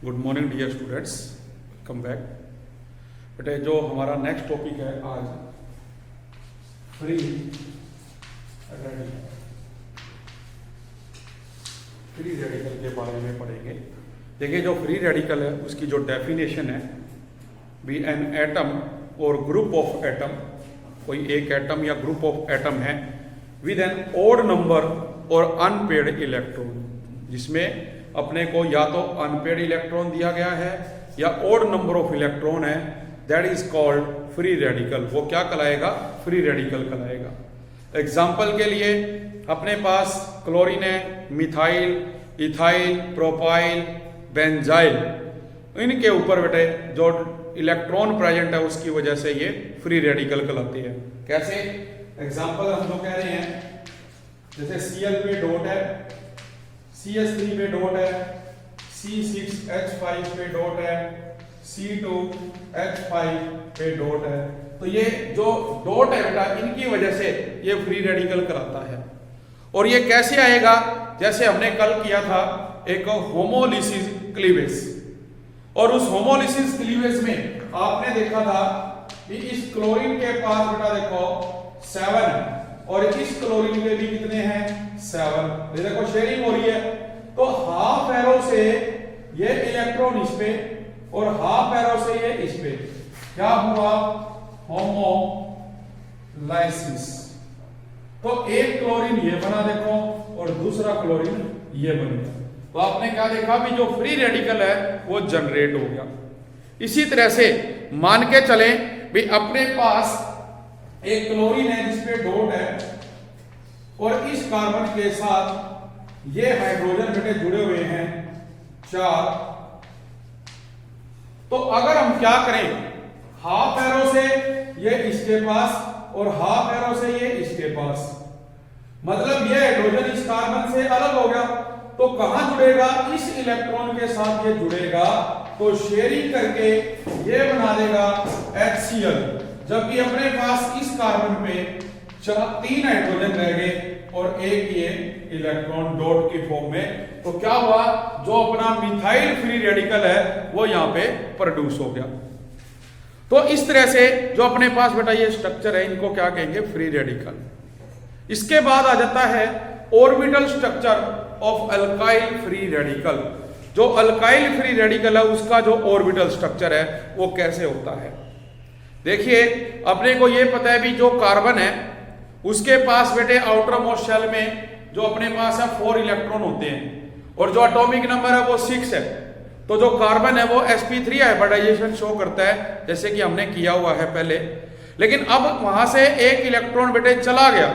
Good morning dear students, welcome back. बेटे जो हमारा नेक्स्ट टॉपिक है आज फ्री रेडिकल। फ्री रेडिकल के बारे में पढ़ेंगे। देखिए जो फ्री रेडिकल है उसकी जो डेफिनेशन है, बी एन एटम और ग्रुप ऑफ एटम, कोई एक एटम या ग्रुप ऑफ एटम है विद एन ओड नंबर और अनपेड इलेक्ट्रॉन, जिसमें अपने को या तो अनपेड इलेक्ट्रॉन दिया गया है या ओड नंबर ऑफ इलेक्ट्रॉन है, that is called free radical. वो क्या कहलाएगा? फ्री रेडिकल कहलाएगा। एग्जाम्पल के लिए अपने पास क्लोरीन है, मिथाइल, इथाइल, प्रोपाइल, बेंजाइल, इनके ऊपर बेटे जो इलेक्ट्रॉन प्रेजेंट है उसकी वजह से ये फ्री रेडिकल कहलाती है। कैसे? एग्जाम्पल हम लोग कह रहे हैं, जैसे Cl पे डॉट है, CH3 पे डॉट है, C6H5 पे डॉट है, C2H5 पे डॉट है। तो ये जो डॉट है बेटा, इनकी वजह से ये फ्री रेडिकल कहलाता है। और ये कैसे आएगा? जैसे हमने कल किया था एक होमोलिसिस क्लीवेज, और उस होमोलिसिस क्लीवेज में आपने देखा था कि इस क्लोरीन के पास बेटा देखो 7 है और इस क्लोरीन के भी कितने हैं? 7। ये देखो शेयरिंग हो रही है, तो हाफ एरो से ये इलेक्ट्रॉन इस पे और हाफ एरो से ये इस पे, क्या हुआ? होमोलाइसिस। तो एक क्लोरीन ये बना देखो और दूसरा क्लोरीन ये बन गया। तो आपने क्या देखा भी जो फ्री रेडिकल है वो जनरेट हो गया। इसी तरह से मान के चलें भी अपने पास एक क्लोरीन है जिसपे डॉट है और इस कार्बन के साथ ये हाइड्रोजन बेटे जुड़े हुए हैं 4। तो अगर हम क्या करें, हाफ एरो से ये इसके पास और हाफ एरो से ये इसके पास, मतलब ये हाइड्रोजन इस कार्बन से अलग हो गया, तो कहां जुड़ेगा? इस इलेक्ट्रॉन के साथ ये जुड़ेगा, तो शेयरिंग करके ये बना देगा HCl। जबकि अपने पास इस कार्बन पे 3 हाइड्रोजन रह गए और एक ये इलेक्ट्रॉन डॉट की फॉर्म में। तो क्या हुआ? जो अपना मिथाइल फ्री रेडिकल है वो यहां पे प्रोड्यूस हो गया। तो इस तरह से जो अपने पास बेटा ये स्ट्रक्चर है, इनको क्या कहेंगे? Free radical. इसके बाद आ जाता है orbital structure of alkyl free radical. जो अल्काइल फ्री रेडिकल है उसका जो ऑर्बिटल स्ट्रक्चर है वो कैसे होता है? देखिए अपने को ये पता है भी जो कार्बन है उसके पास बेटे आउटर मोस्ट शेल में जो अपने पास है 4 इलेक्ट्रॉन होते हैं और जो एटॉमिक नंबर है वो 6 है। तो जो कार्बन है वो sp3 हाइब्रिडाइजेशन शो करता है, जैसे कि हमने किया हुआ है पहले। लेकिन अब वहां से एक इलेक्ट्रॉन बेटे चला गया,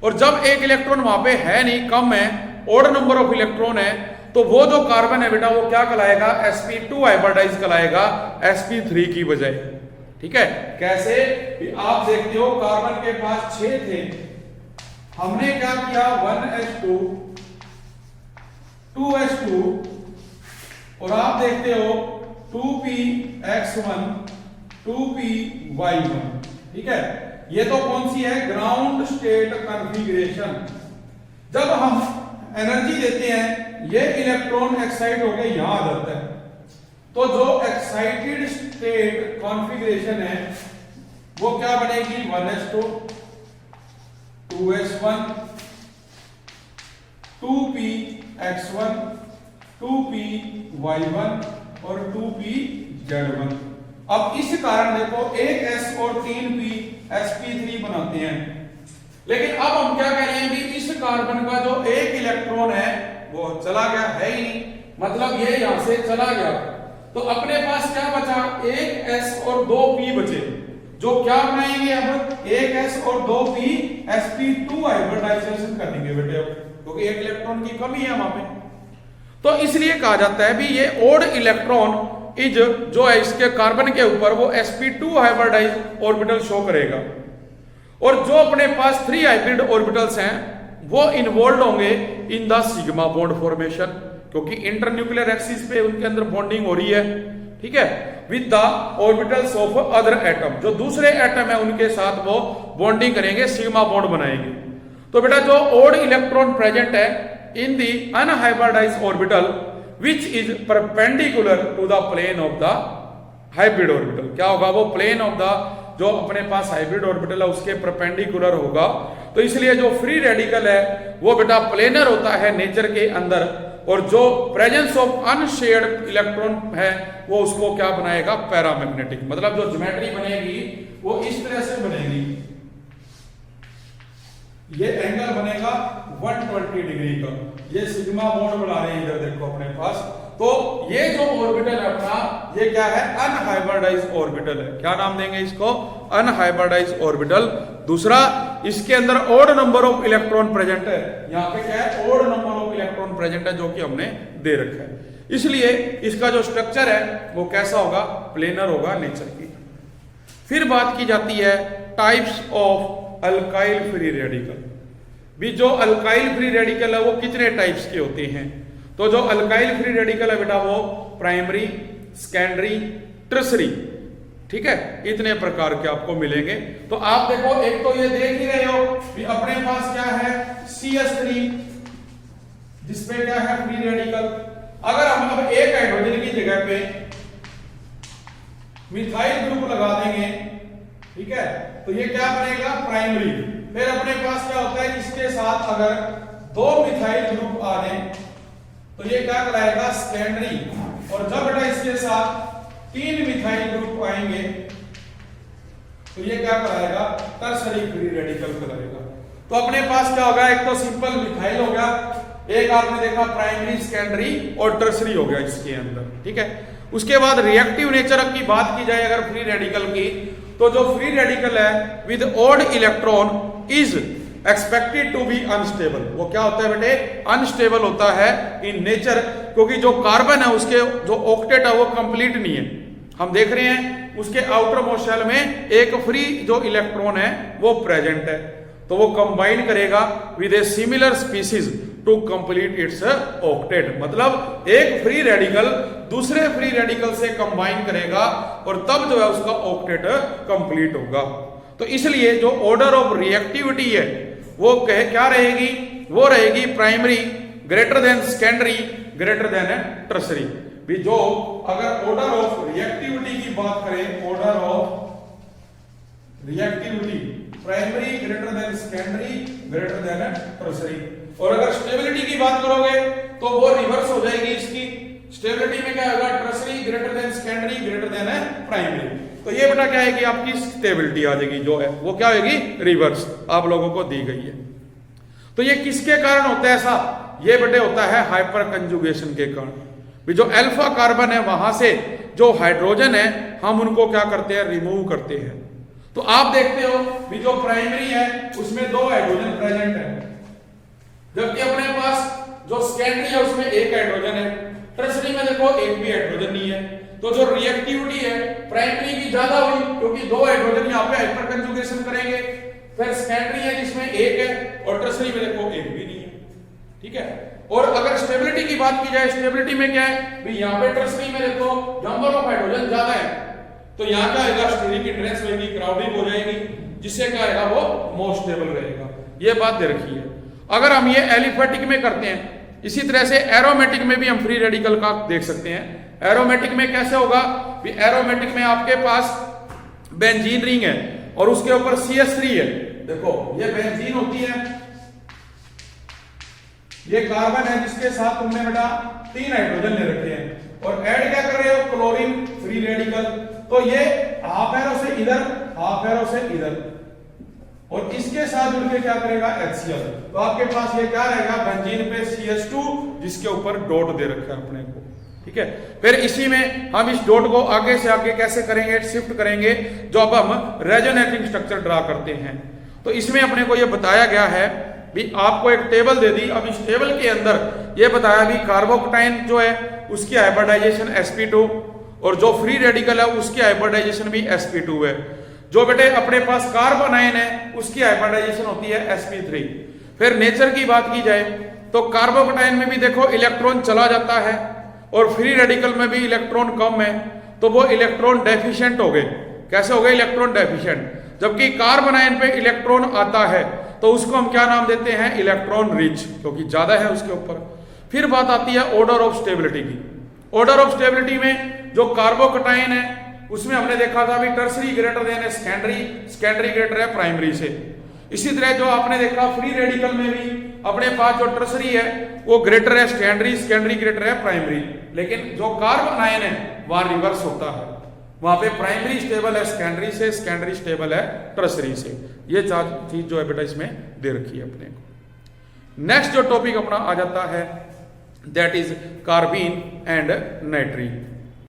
और जब एक इलेक्ट्रॉन वहां पे है नहीं, कम है, ओड नंबर ऑफ इलेक्ट्रॉन है, तो वो जो कार्बन है बेटा वो क्या कहलाएगा? sp2 हाइब्रिडाइज कहलाएगा sp3 की बजाय। ठीक है? कैसे? आप देखते हो कार्बन के पास 6 थे, हमने क्या किया? 1s2 2s2 और आप देखते हो 2px1 2py1। ठीक है? ये तो कौन सी है? Ground state configuration. जब हम एनर्जी देते हैं ये इलेक्ट्रॉन एक्साइट होकर यहां आ जाता है, तो जो एक्साइटेड स्टेट कॉन्फ़िगरेशन है वो क्या बनेगी? 1s2 2s1 2px1 2py1 और 2pz1। अब इस कारण देखो एक s और 3p sp3 बनाते हैं। लेकिन अब हम क्या कह रहे हैं कि इस कार्बन का जो एक इलेक्ट्रॉन है वो चला गया, है ही नहीं, मतलब ये यहां से चला गया। तो अपने पास क्या बचा? एक s और 2p बचे, जो क्या बनाएंगे? अब एक s और 2p sp2 हाइब्रिडाइजेशन करेंगे बेटे, क्योंकि एक इलेक्ट्रॉन की कमी है वहां पे। तो इसलिए कहा जाता है भी ये ओड इलेक्ट्रॉन इज जो है इसके कार्बन के ऊपर वो sp2 हाइब्रिडाइज ऑर्बिटल शो करेगा, और जो अपने पास 3 हाइब्रिड ऑर्बिटल्स हैं वो इन्वॉल्व होंगे in the sigma bond formation, क्योंकि इंटरन्यूक्लियर एक्सिस पे उनके अंदर बॉन्डिंग हो रही है। ठीक है? With the orbitals of other atom, जो दूसरे एटम है उनके साथ वो बॉन्डिंग करेंगे, सिग्मा बॉन्ड बनाएंगे। तो बेटा जो ओड इलेक्ट्रॉन प्रेजेंट है in the unhybridised orbital which is perpendicular to the plane of the hybrid orbital. क्या होगा, वो प्लेन ऑफ द जो अपने पास हाइब्रिड ऑर्बिटल है उसके परपेंडिकुलर होगा। तो इसलिए जो फ्री रेडिकल है वो बेटा प्लेनर होता है नेचर के अंदर, और जो प्रेजेंस ऑफ अनशेयर्ड इलेक्ट्रॉन है वो उसको क्या बनाएगा, पैरामैग्नेटिक। मतलब जो ज्योमेट्री बनेगी वो इस तरह से बनेगी, ये एंगल बनेगा 120 डिग्री का, ये सिग्मा बॉन्ड बना रहे हैं इधर देखो अपने पास। तो ये जो ऑर्बिटल है अपना, ये क्या है, अनहाइब्रिडाइज्ड ऑर्बिटल है। क्या नाम देंगे इसको, अनहाइब्रिडाइज्ड ऑर्बिटल। दूसरा, इसके अंदर odd number of electron present है, यहाँ पे क्या है, odd number of electron present है, जो कि हमने दे रखा है। इसलिए इसका जो स्ट्रक्चर है वो कैसा होगा, प्लेनर होगा नेचर की। फिर बात की जाती है types of alkyl free radical. भी जो अल्काइल फ्री रेडिकल है वो कितने टाइप्स के होते हैं। तो जो अल्काइल फ्री रेडिकल है बेटा वो प्राइमरी, सेकेंडरी, टर्सरी, ठीक है, इतने प्रकार के आपको मिलेंगे। तो आप देखो, एक तो ये देख ही रहे हो कि अपने पास क्या है, CH3, जिसपे क्या है फ्री रेडिकल। अगर हम अब एक हाइड्रोजन की जगह पे मिथाइल ग्रुप लगा देंगे, ठीक है, तो ये क्या बनेगा, प्राइमरी। फिर अपने पास क्या होता है, इसके साथ अगर 2 मिथाइल ग्रुप आ जाए तो ये क्या कहलाएगा, सेकेंडरी। और जब बेटा इसके साथ 3 मिथाइल ग्रुप आएंगे तो ये क्या कहलाएगा, टर्सरी फ्री रेडिकल कहलाएगा। तो अपने पास क्या होगा, एक तो सिंपल मिथाइल हो गया, एक आपने देखा प्राइमरी, सेकेंडरी और टर्सरी हो गया इसके अंदर, ठीक है। उसके बाद रिएक्टिव नेचर की बात की जाए अगर फ्री रेडिकल की, तो जो फ्री रेडिकल है with odd electron is expected to be unstable. वो क्या होता है बेटे, अनस्टेबल होता है इन नेचर, क्योंकि जो कार्बन है उसके जो ऑक्टेट है वो कंप्लीट नहीं है। हम देख रहे हैं उसके आउटर मोस्ट शेल में एक फ्री जो इलेक्ट्रॉन है वो प्रेजेंट है, तो वो कंबाइन करेगा with a similar species to complete its octet. मतलब एक फ्री रेडिकल दूसरे फ्री रेडिकल से कंबाइन करेगा और तब जो है उसका ऑक्टेट कंप्लीट होगा। तो इसलिए जो ऑर्डर ऑफ रिएक्टिविटी है वो क्या रहेगी, वो रहेगी primary greater than secondary greater than tertiary. भी जो अगर ऑर्डर ऑफ रिएक्टिविटी की बात करें, order of reactivity primary greater than secondary greater than tertiary. और अगर स्टेबिलिटी की बात करोगे तो वो रिवर्स हो जाएगी इसकी। स्टेबिलिटी में क्या होगा, tertiary greater than secondary greater than primary. तो ये बेटा क्या है कि आपकी स्टेबिलिटी आ जाएगी, जो है वो क्या होगी, रिवर्स आप लोगों को दी गई है। तो ये किसके कारण होता है ऐसा, ये बेटे होता है हाइपर कंजुगेशन के कारण। भी जो अल्फा कार्बन है वहां से जो हाइड्रोजन है हम उनको क्या करते हैं, रिमूव करते हैं। तो आप देखते हो भी जो प्राइमरी है उसमें 2 हाइड्रोजन प्रेजेंट है, जबकि अपने पास जो सेकेंडरी है उसमें 1 हाइड्रोजन है, टर्सरी में देखो 1 भी हाइड्रोजन नहीं है। तो जो रिएक्टिविटी है प्राइमरी की ज्यादा हुई क्योंकि 2 हाइड्रोजन यहाँ पे हाइपर कंजुगेशन करेंगे। फिर सेकेंडरी है जिसमें 1 है और टर्सरी में देखो 1 भी नहीं है, ठीक है। और अगर स्टेबिलिटी की बात की जाए, स्टेबिलिटी में क्या है भी, यहाँ पे टर्सरी में देखो नंबर ऑफ हाइड्रोजन ज्यादा है, तो यहाँ क्या आएगा, स्टीरिक इंटरेंस होगी, क्राउडिंग हो जाएगी, जिससे क्या आएगा वो मोर स्टेबल रहेगा। ये बात दे रखी है। अगर हम ये एलिफेटिक में करते हैं, इसी तरह से एरोमेटिक में भी हम फ्री रेडिकल का देख सकते हैं। एरोमेटिक में कैसे होगा, भी एरोमेटिक में आपके पास बेंजीन रिंग है और उसके ऊपर CH3 है। देखो ये बेंजीन होती है, ये कार्बन है जिसके साथ तुमने बेटा 3 हाइड्रोजन ले रखे हैं और ऐड क्या कर रहे हो, क्लोरीन फ्री रेडिकल। तो ये हाफ एरो से इधर, हाफ एरो से इधर, और इसके साथ जुड़ के क्या करेगा, HCl। तो आपके पास ये क्या रहेगा, बेंजीन पे CH2 जिसके ऊपर डॉट दे रखा है अपने को, ठीक है। फिर इसी में हम इस डॉट को आगे से आगे कैसे करेंगे, शिफ्ट करेंगे, जो अब हम रेजोनेटिंग स्ट्रक्चर ड्रा करते हैं। तो इसमें अपने को ये बताया गया है भी, आपको एक टेबल दे दी, अब इस टेबल के अंदर ये बताया भी कार्बोकटाइन जो है उसकी हाइब्रिडाइजेशन sp2 और जो फ्री रेडिकल है उसकी हाइब्रिडाइजेशन भी sp2 है। जो बेटे अपने पास कार्बन आयन है उसकी हाइब्रिडाइजेशन होती है sp3। फिर नेचर की बात की जाए तो कार्बोकटाइन में भी देखो इलेक्ट्रॉन चला जाता है और फ्री रेडिकल में भी इलेक्ट्रॉन कम है, तो वो इलेक्ट्रॉन डेफिशिएंट हो गए। कैसे हो गए, इलेक्ट्रॉन डेफिशिएंट। जबकि कार्बन आयन पे इलेक्ट्रॉन आता है तो उसको हम क्या नाम देते हैं, इलेक्ट्रॉन रिच, क्योंकि ज्यादा है उसके ऊपर। फिर बात आती है ऑर्डर ऑफ स्टेबिलिटी की। ऑर्डर ऑफ स्टेबिलिटी में जो कार्बोकटाइन है उसमें हमने देखा था अभी tertiary greater than secondary, secondary greater है प्राइमरी से। इसी तरह जो आपने देखा फ्री रेडिकल में भी अपने पास जो टर्सरी है वो ग्रेटर है सेकेंडरी, सेकेंडरी ग्रेटर है प्राइमरी, लेकिन जो कार्बन आयन है वहां रिवर्स होता है, वहां पे प्राइमरी स्टेबल है सेकेंडरी से, सेकेंडरी स्टेबल है टर्सरी से। ये चीज जो है बेटा इसमें दे रखी है अपने को। नेक्स्ट जो टॉपिक अपना आ जाता है दैट इज कार्बीन एंड नाइट्रीन।